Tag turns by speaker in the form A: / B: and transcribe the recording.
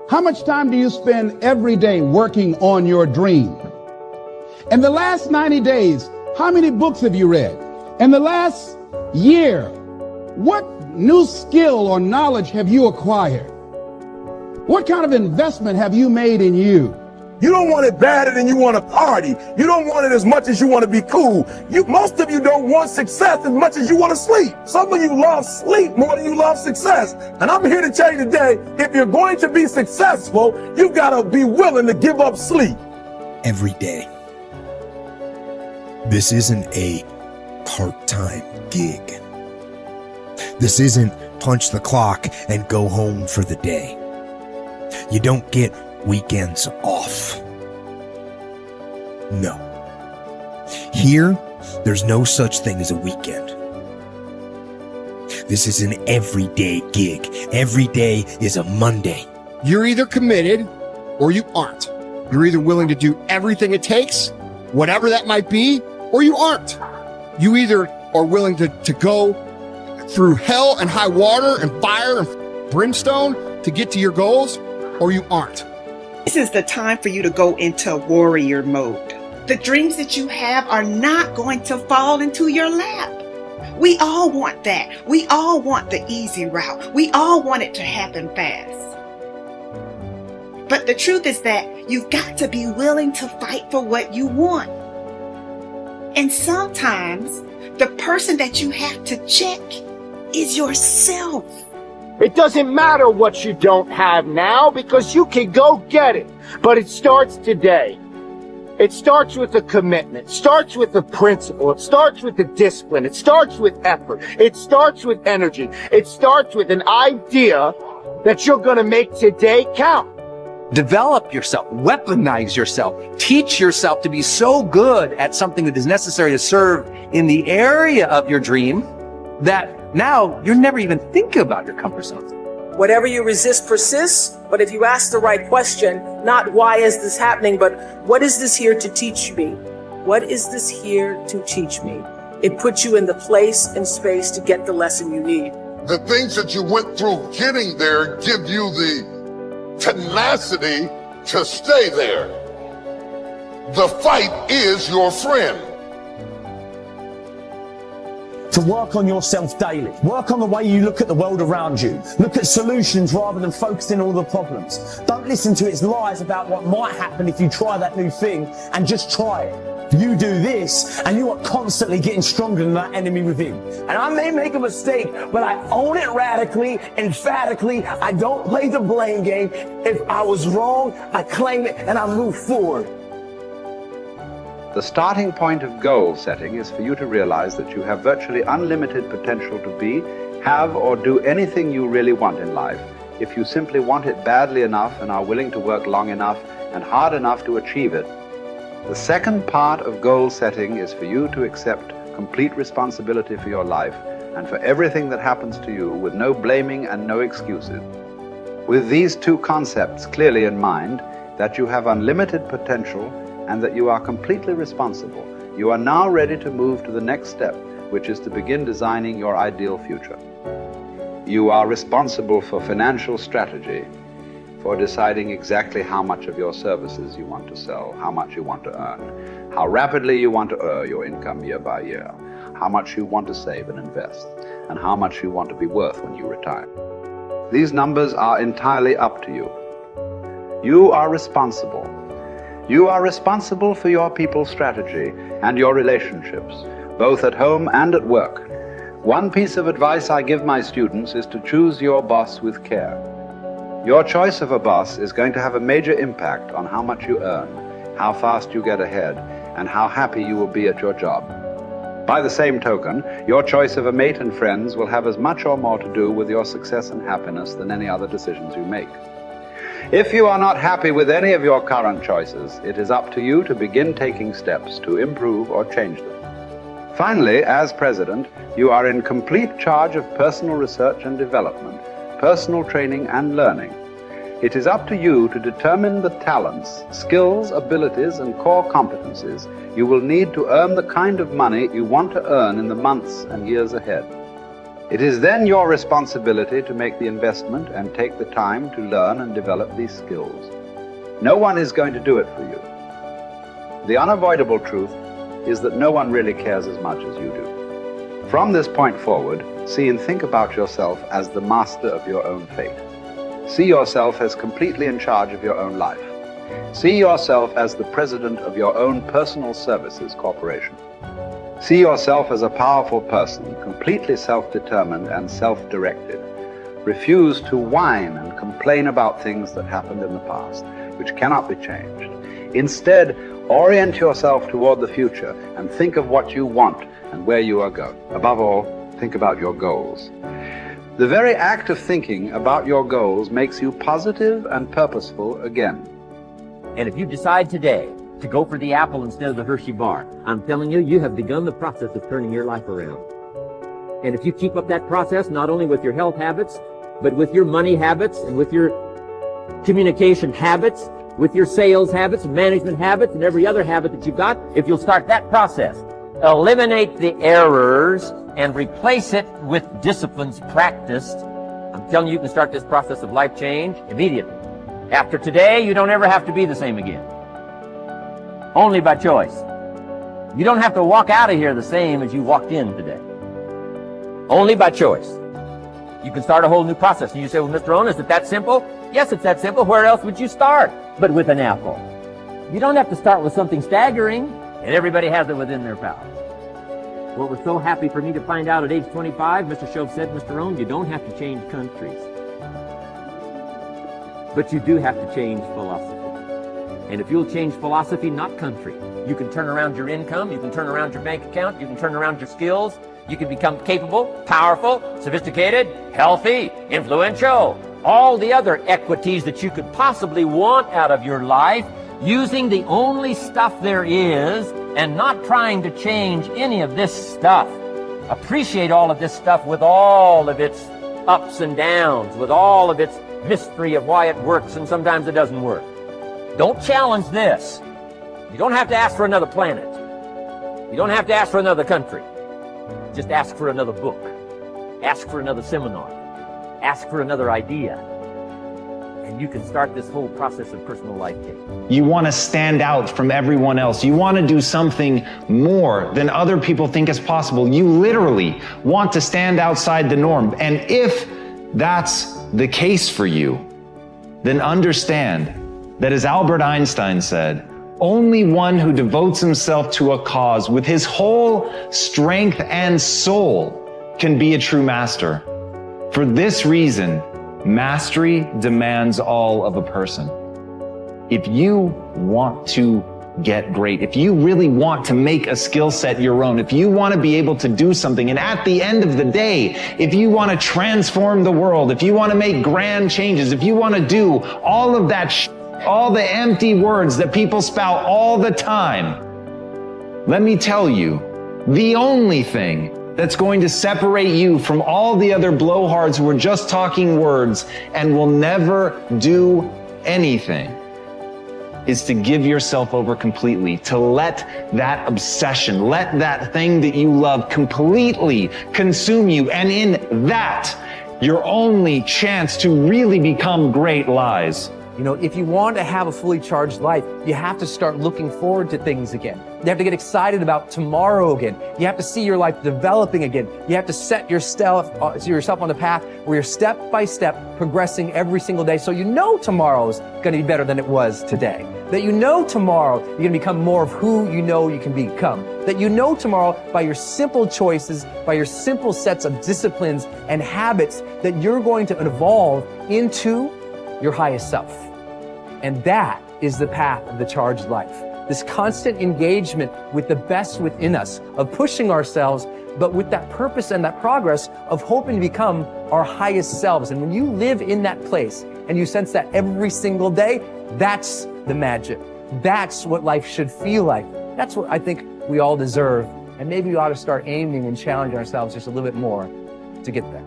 A: How much time do you spend every day working on your dream? In the last 90 days, how many books have you read? In the last year, what new skill or knowledge have you acquired? What kind of investment have you made in you?
B: You don't want it badder than you want to party. You don't want it as much as you want to be cool. Most of you don't want success as much as you want to sleep. Some of you love sleep more than you love success. And I'm here to tell you today, if you're going to be successful, you've got to be willing to give up sleep.
C: Every day. This isn't a part-time gig. This isn't punch the clock and go home for the day. You don't get weekends off. No. Here, there's no such thing as a weekend. This is an everyday gig. Every day is a Monday.
D: You're either committed or you aren't. You're either willing to do everything it takes, whatever that might be, or you aren't. You either are willing to go through hell and high water and fire and brimstone to get to your goals, or you aren't.
E: This is the time for you to go into warrior mode. The dreams that you have are not going to fall into your lap. We all want that. We all want the easy route. We all want it to happen fast. But the truth is that you've got to be willing to fight for what you want. And sometimes the person that you have to check is yourself.
F: It doesn't matter what you don't have now because you can go get it. But it starts today. It starts with a commitment. It starts with a principle. It starts with the discipline. It starts with effort. It starts with energy. It starts with an idea that you're going to make today count.
G: Develop yourself, weaponize yourself, teach yourself to be so good at something that is necessary to serve in the area of your dream that now you're never even thinking about your comfort zone.
H: Whatever you resist persists, but if you ask the right question, not why is this happening, but what is this here to teach me? What is this here to teach me? It puts you in the place and space to get the lesson you need.
I: The things that you went through getting there give you the tenacity to stay there. The fight is your friend.
J: To work on yourself daily. Work on the way you look at the world around you. Look at solutions rather than focusing on all the problems. Don't listen to its lies about what might happen if you try that new thing, and just try it. You do this and you are constantly getting stronger than that enemy within. And I may make a mistake, but I own it radically, emphatically. I don't play the blame game. If I was wrong, I claim it and I move forward.
K: The starting point of goal setting is for you to realize that you have virtually unlimited potential to be, have, or do anything you really want in life, if you simply want it badly enough and are willing to work long enough and hard enough to achieve it. The second part of goal setting is for you to accept complete responsibility for your life and for everything that happens to you with no blaming and no excuses. With these two concepts clearly in mind, that you have unlimited potential and that you are completely responsible, you are now ready to move to the next step, which is to begin designing your ideal future. You are responsible for financial strategy, for deciding exactly how much of your services you want to sell, how much you want to earn, how rapidly you want to earn your income year by year, how much you want to save and invest, and how much you want to be worth when you retire. These numbers are entirely up to you. You are responsible. You are responsible for your people's strategy and your relationships, both at home and at work. One piece of advice I give my students is to choose your boss with care. Your choice of a boss is going to have a major impact on how much you earn, how fast you get ahead, and how happy you will be at your job. By the same token, your choice of a mate and friends will have as much or more to do with your success and happiness than any other decisions you make. If you are not happy with any of your current choices, it is up to you to begin taking steps to improve or change them. Finally, as president, you are in complete charge of personal research and development, personal training and learning. It is up to you to determine the talents, skills, abilities, and core competencies you will need to earn the kind of money you want to earn in the months and years ahead. It is then your responsibility to make the investment and take the time to learn and develop these skills. No one is going to do it for you. The unavoidable truth is that no one really cares as much as you do. From this point forward, see and think about yourself as the master of your own fate. See yourself as completely in charge of your own life. See yourself as the president of your own personal services corporation. See yourself as a powerful person, completely self-determined and self-directed. Refuse to whine and complain about things that happened in the past, which cannot be changed. Instead, orient yourself toward the future and think of what you want and where you are going. Above all, think about your goals. The very act of thinking about your goals makes you positive and purposeful again.
L: And if you decide today to go for the apple instead of the Hershey bar, I'm telling you, you have begun the process of turning your life around. And if you keep up that process, not only with your health habits, but with your money habits and with your communication habits, with your sales habits, management habits, and every other habit that you've got, if you'll start that process, eliminate the errors and replace it with disciplines practiced, I'm telling you, you can start this process of life change immediately. After today, you don't ever have to be the same again. Only by choice. You don't have to walk out of here the same as you walked in today. Only by choice. You can start a whole new process. And you say, well, Mr. Owen, is it that simple? Yes, it's that simple. Where else would you start but with an apple? You don't have to start with something staggering, and everybody has it within their power. What was so happy for me to find out at age 25, Mr. Shove said, Mr. Owen, you don't have to change countries. But you do have to change philosophy. And if you'll change philosophy, not country, you can turn around your income, you can turn around your bank account, you can turn around your skills, you can become capable, powerful, sophisticated, healthy, influential, all the other equities that you could possibly want out of your life, using the only stuff there is and not trying to change any of this stuff. Appreciate all of this stuff with all of its ups and downs, with all of its mystery of why it works and sometimes it doesn't work. Don't challenge this. You don't have to ask for another planet. You don't have to ask for another country. Just ask for another book. Ask for another seminar. Ask for another idea. And you can start this whole process of personal life change.
M: You want to stand out from everyone else. You want to do something more than other people think is possible. You literally want to stand outside the norm. And if that's the case for you, then understand that, as Albert Einstein said, only one who devotes himself to a cause with his whole strength and soul can be a true master. For this reason, mastery demands all of a person. If you want to get great, if you really want to make a skill set your own, if you want to be able to do something, and at the end of the day, if you want to transform the world, if you want to make grand changes, if you want to do all of that all the empty words that people spout all the time, let me tell you, the only thing that's going to separate you from all the other blowhards who are just talking words and will never do anything is to give yourself over completely, to let that obsession, let that thing that you love completely consume you. And in that, your only chance to really become great lies.
G: You know, if you want to have a fully charged life, you have to start looking forward to things again. You have to get excited about tomorrow again. You have to see your life developing again. You have to set yourself on the path where you're step by step progressing every single day, so you know tomorrow's going to be better than it was today. That you know tomorrow you're going to become more of who you know you can become. That you know tomorrow by your simple choices, by your simple sets of disciplines and habits, that you're going to evolve into your highest self. And that is the path of the charged life. This constant engagement with the best within us, of pushing ourselves, but with that purpose and that progress of hoping to become our highest selves. And when you live in that place and you sense that every single day, that's the magic. That's what life should feel like. That's what I think we all deserve. And maybe we ought to start aiming and challenging ourselves just a little bit more to get there.